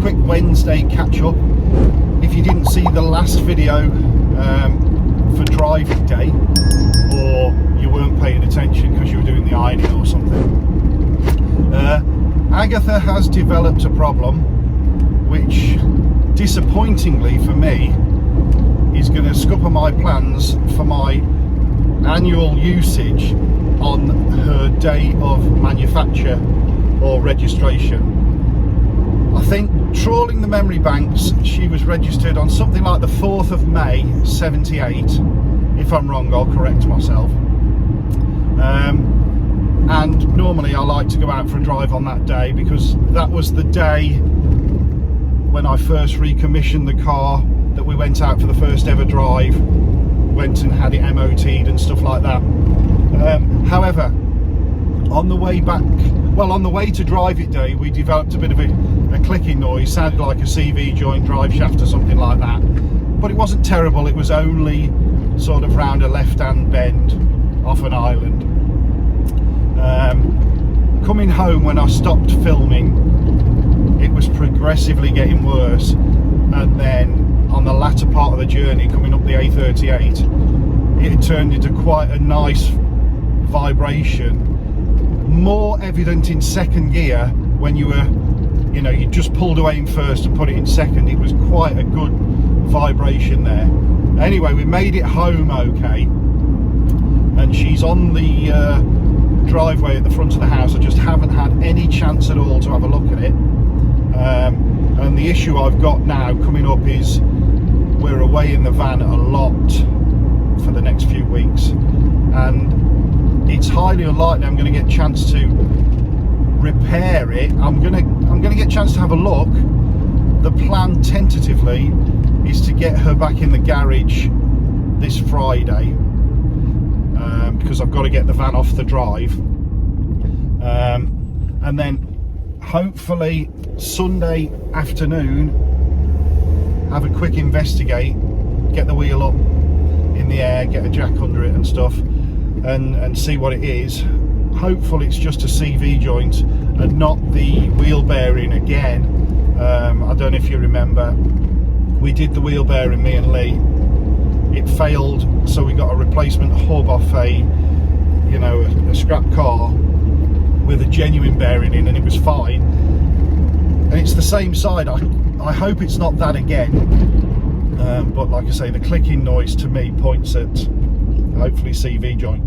quick Wednesday catch up. If you didn't see the last video for driving day, or you weren't paying attention because you were doing the ironing or something, Agatha has developed a problem which, disappointingly for me, is going to scupper my plans for my annual usage on her day of manufacture or registration. I think, trawling the memory banks, she was registered on something like the 4th of May 78. If I'm wrong, I'll correct myself. And normally I like to go out for a drive on that day, because that was the day when I first recommissioned the car, that we went out for the first ever drive, went and had it MOT'd and stuff like that. However, on the way back, well, on the way to drive it day, we developed a bit of a clicking noise. Sounded like a CV joint, drive shaft or something like that, but it wasn't terrible. It was only sort of round a left-hand bend off an island. Coming home, when I stopped filming, it was progressively getting worse, and then on the latter part of the journey, coming up the A38, it turned into quite a nice vibration, more evident in second gear when you were, you know, you just pulled away in first and put it in second. It was quite a good vibration there. Anyway, we made it home okay, and she's on the driveway at the front of the house. I just haven't had any chance at all to have a look at it. And the issue I've got now coming up is we're away in the van a lot for the next few weeks, and it's highly unlikely I'm going to get a chance to repair it. I'm going to get a chance to have a look. The plan tentatively is to get her back in the garage this Friday, because I've got to get the van off the drive, and then hopefully Sunday afternoon have a quick investigate, get the wheel up in the air, get a jack under it and stuff, and see what it is. Hopefully it's just a CV joint and not the wheel bearing again. I don't know if you remember, we did the wheel bearing, me and Lee. It failed, so we got a replacement hub off a scrap car with a genuine bearing in, and it was fine. And it's the same side. I hope it's not that again. But like I say, the clicking noise to me points at hopefully CV joint.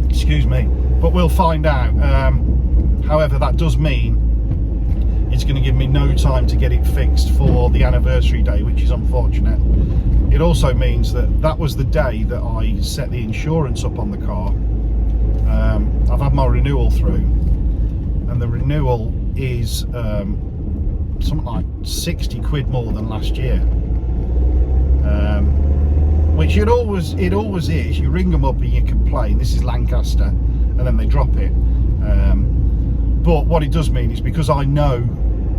Excuse me, but we'll find out. However, that does mean it's going to give me no time to get it fixed for the anniversary day, which is unfortunate. It also means that that was the day that I set the insurance up on the car. I've had my renewal through, and the renewal is something like 60 quid more than last year, which it always is. You ring them up and you complain, this is Lancaster, and then they drop it. But what it does mean is, because I know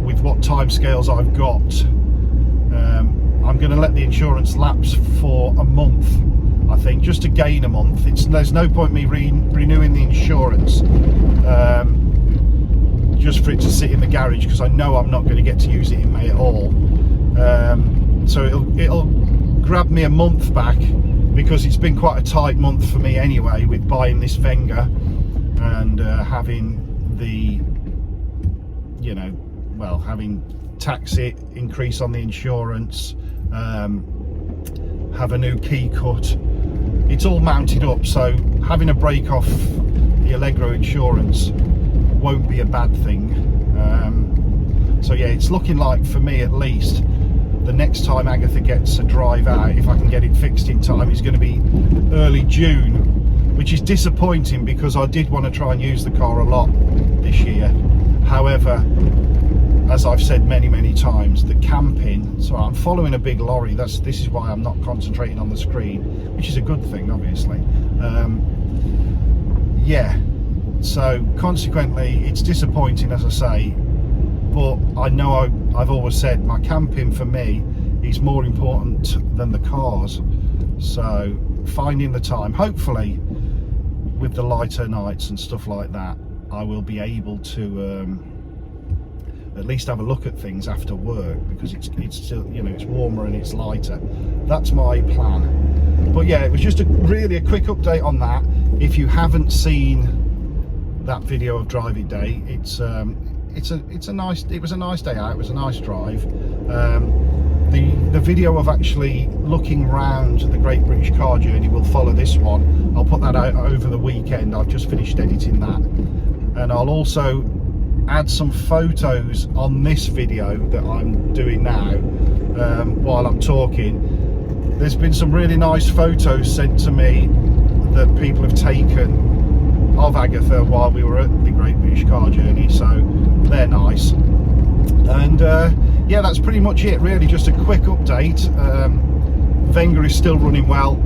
with what time scales I've got, I'm going to let the insurance lapse for a month, I think, just to gain a month. There's no point me renewing the insurance just for it to sit in the garage, because I know I'm not going to get to use it in May at all. So it'll grab me a month back, because it's been quite a tight month for me anyway, with buying this Venga and having the, having tax it, increase on the insurance, have a new key cut. It's all mounted up, so having a break off the Allegro insurance won't be a bad thing. So yeah, it's looking like, for me at least, the next time Agatha gets a drive out, if I can get it fixed in time, is going to be early June, which is disappointing, because I did want to try and use the car a lot this year. However, as I've said many times, the camping, so I'm following a big lorry, this is why I'm not concentrating on the screen, which is a good thing, obviously. Yeah, so consequently it's disappointing, as I say, but I know I've always said my camping for me is more important than the cars. So finding the time, hopefully with the lighter nights and stuff like that, I will be able to at least have a look at things after work, because it's still, you know, it's warmer and it's lighter. That's my plan. But yeah, it was just really a quick update on that. If you haven't seen that video of driving day, it was a nice day out. It was a nice drive. The video of actually looking round the Great British Car Journey will follow this one. I'll put that out over the weekend. I've just finished editing that, and I'll also add some photos on this video that I'm doing now while I'm talking. There's been some really nice photos sent to me that people have taken of Agatha while we were at the Great British Car Journey, so they're nice. And yeah, that's pretty much it really, just a quick update. Wenger is still running well,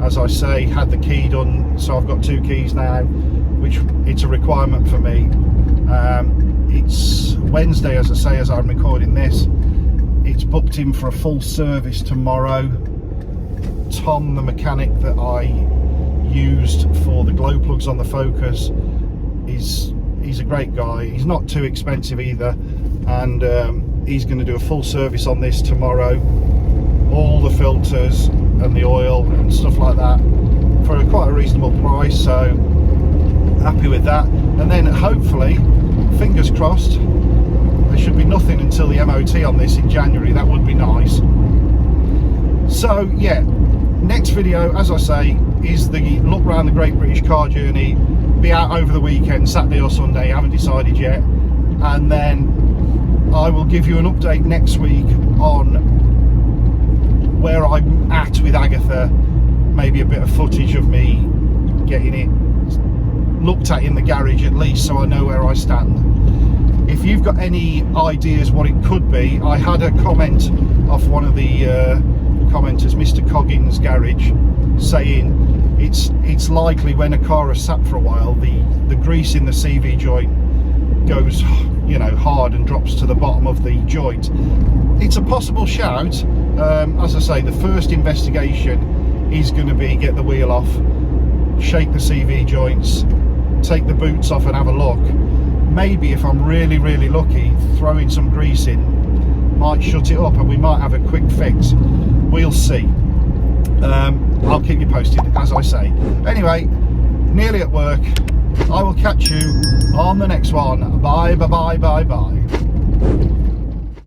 as I say, had the key done, so I've got 2 keys now, which it's a requirement for me. It's Wednesday, as I say, as I'm recording this. It's booked in for a full service tomorrow. Tom, the mechanic that I used for the glow plugs on the Focus, he's a great guy. He's not too expensive either, and he's going to do a full service on this tomorrow, all the filters and the oil and stuff like that, for quite a reasonable price, so happy with that. And then hopefully, fingers crossed, there should be nothing until the MOT on this in January. That would be nice. So yeah, next video, as I say, is the look around the Great British Car Journey. Be out over the weekend, Saturday or Sunday, I haven't decided yet. And then I will give you an update next week on where I'm at with Agatha, maybe a bit of footage of me getting it looked at in the garage at least, so I know where I stand. If you've got any ideas what it could be, I had a comment off one of the commenters, Mr. Coggins Garage, saying it's likely when a car has sat for a while, the grease in the CV joint goes, you know, hard and drops to the bottom of the joint. It's a possible shout. As I say, the first investigation is going to be get the wheel off, shake the CV joints, take the boots off and have a look. Maybe if I'm really lucky, throwing some grease in might shut it up and we might have a quick fix. We'll see. I'll keep you posted, as I say. Anyway, nearly at work. I will catch you on the next one. Bye.